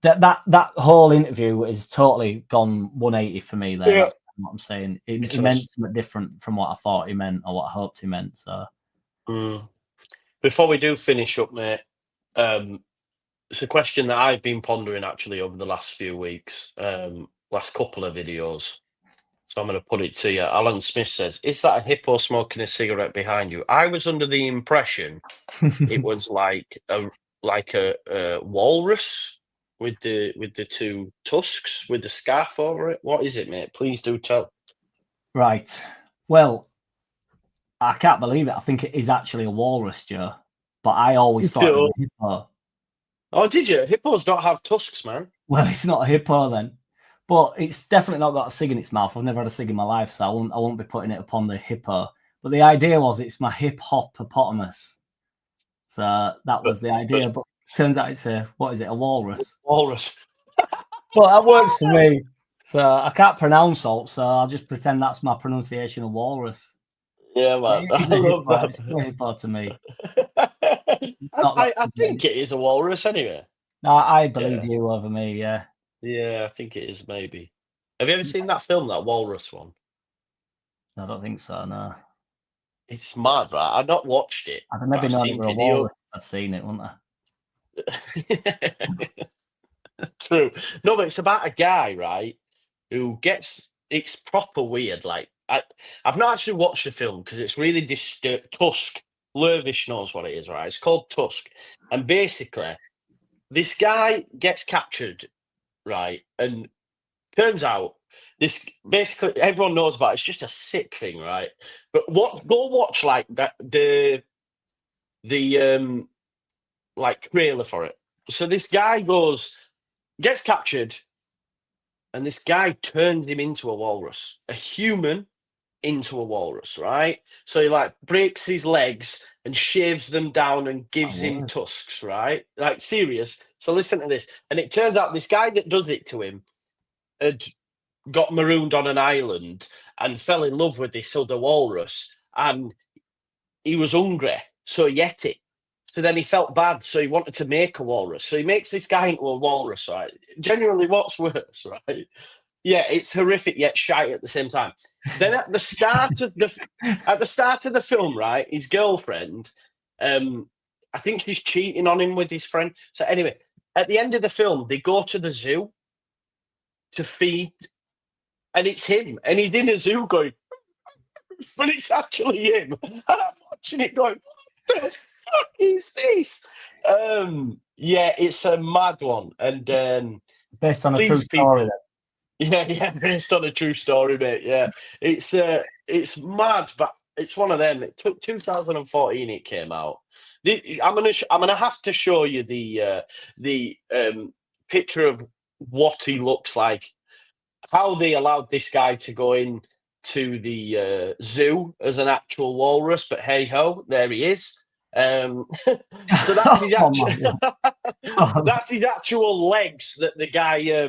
That whole interview is totally gone 180 for me there. That's what I'm saying. It meant something different from what I thought he meant or what I hoped he meant. So before we do finish up, mate, it's a question that I've been pondering actually over the last few weeks, last couple of videos. So I'm going to put it to you. Alan Smith says, is that a hippo smoking a cigarette behind you? I was under the impression it was like a walrus with the 2 tusks with the scarf over it. What is it, mate? Please do tell. Right. Well, I can't believe it. I think it is actually a walrus, Joe. But I always thought it was a hippo. Oh, did you? Hippos don't have tusks, man. Well, it's not a hippo then. But it's definitely not got a cig in its mouth. I've never had a cig in my life, so I won't be putting it upon the hippo. But the idea was it's my hip-hop-opotamus. So that was the idea. But turns out it's a walrus? Walrus. But that works for me. So I can't pronounce salt, so I'll just pretend that's my pronunciation of walrus. Yeah, man. It's a hippo. It's a hippo to me. I think it is a walrus anyway. No, I believe you over me, yeah. Yeah, I think it is, maybe. Have you ever seen that film, that walrus one? I don't think so, no. It's mad, right? I've not watched it. I've maybe known it were a walrus. I'd seen it, wouldn't I? True. No, but it's about a guy, right, who gets... It's proper weird. Like, I've not actually watched the film because it's really Tusk. Lervish knows what it is, right? It's called Tusk. And basically, this guy gets captured, right? And turns out this basically everyone knows about it. It's just a sick thing, right? But go watch like that the like trailer for it. So this guy gets captured, and this guy turns him into a walrus, a human into a walrus, right? So he like breaks his legs and shaves them down and gives him tusks, right? Like, serious. So listen to this. And it turns out this guy that does it to him had got marooned on an island and fell in love with this other walrus, and he was hungry, so he ate it. So then he felt bad, so he wanted to make a walrus. So he makes this guy into a walrus, right? Genuinely, what's worse, right? Yeah, it's horrific yet shite at the same time. Then at the start of the film, right, his girlfriend, I think she's cheating on him with his friend. So anyway, at the end of the film, they go to the zoo to feed, and it's him, and he's in a zoo going, but it's actually him, and I'm watching it going, what the fuck is this? Yeah, it's a mad one, and based on a true story. Yeah, based on a true story, mate. Yeah, it's mad, but it's one of them. It took 2014. It came out. I'm gonna have to show you the picture of what he looks like. How they allowed this guy to go in to the zoo as an actual walrus, but hey ho, there he is. So that's his actual that's his actual legs that the guy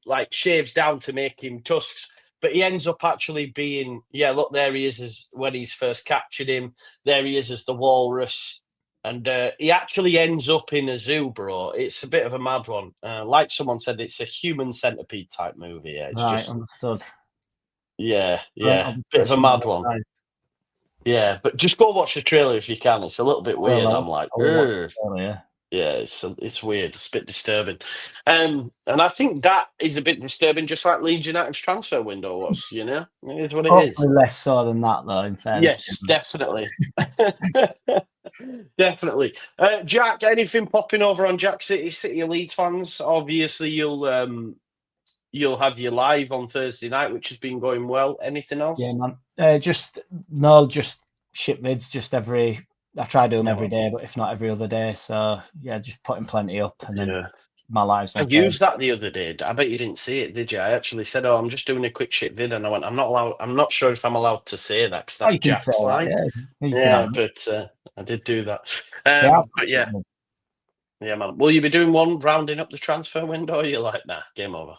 like shaves down to make him tusks, but he ends up actually being, yeah, look, there he is as when he's first captured him. There he is as the walrus, and he actually ends up in a zoo, bro. It's a bit of a mad one. Like someone said, it's a human centipede type movie. Yeah, it's right, just understood. Yeah, bit of a mad one. Right. Yeah, but just go watch the trailer if you can. It's a little bit weird. I'm like, yeah, it's weird. It's a bit disturbing. And I think that is a bit disturbing, just like Leeds United's transfer window was, you know? It is what it is. Less so than that, though, in fairness. Yes, definitely. Definitely. Jack, anything popping over on Jack City of Leeds fans? Obviously, you'll have your live on Thursday night, which has been going well. Anything else? Yeah, man. Just ship vids, just I try to do them every day, but if not every other day. So yeah, just putting plenty up, and then my lives. I used that the other day. I bet you didn't see it, did you? I actually said, "Oh, I'm just doing a quick shit vid," and I went, "I'm not allowed. I'm not sure if I'm allowed to say that because that's Jack's line." But I did do that. But yeah, man. Will you be doing one rounding up the transfer window? Or you're like, nah, game over.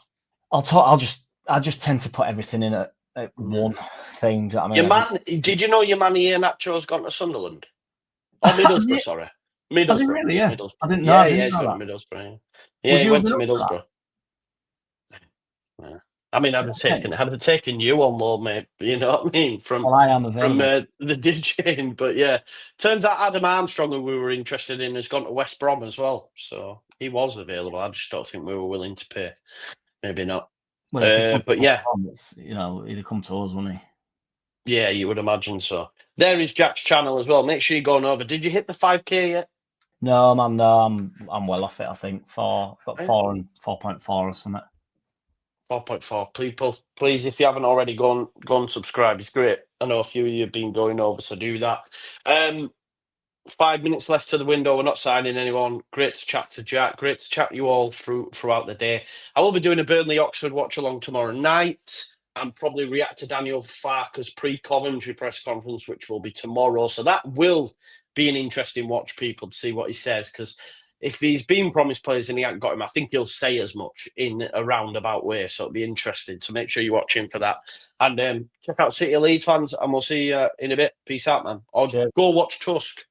I just tend to put everything in at one thing. Do you know what I mean? Did you know your man Ian Nacho's gone to Sunderland? Or Middlesbrough, sorry. Middlesbrough. Really, yeah. Middlesbrough. I didn't know. Yeah, he's gone to Middlesbrough. Yeah, he went to Middlesbrough. Yeah. I mean, I'd have taken you on loan, mate. You know what I mean? I am available. From the DJing, but yeah. Turns out Adam Armstrong, who we were interested in, has gone to West Brom as well. So he was available. I just don't think we were willing to pay. Maybe not. Well, but yeah, he'd come to us, wouldn't he? Yeah, you would imagine so. There is Jack's channel as well. Make sure you're going over. Did you hit the 5K yet? No, man. No, I'm well off it. I think got 4 and 4.4 or something. 4.4. People, please, if you haven't already, go and subscribe. It's great. I know a few of you have been going over, so do that. 5 minutes left to the window. We're not signing anyone. Great to chat to Jack. Great to chat to you all throughout the day. I will be doing a Burnley-Oxford watch-along tomorrow night and probably react to Daniel Farke's pre-Coventry press conference, which will be tomorrow. So that will be an interesting watch, people, to see what he says, because if he's been promised players and he hasn't got him, I think he'll say as much in a roundabout way. So it'll be interesting. So make sure you watch him for that. And check out City of Leeds fans, and we'll see you in a bit. Peace out, man. Or Cheers. go watch Tusk.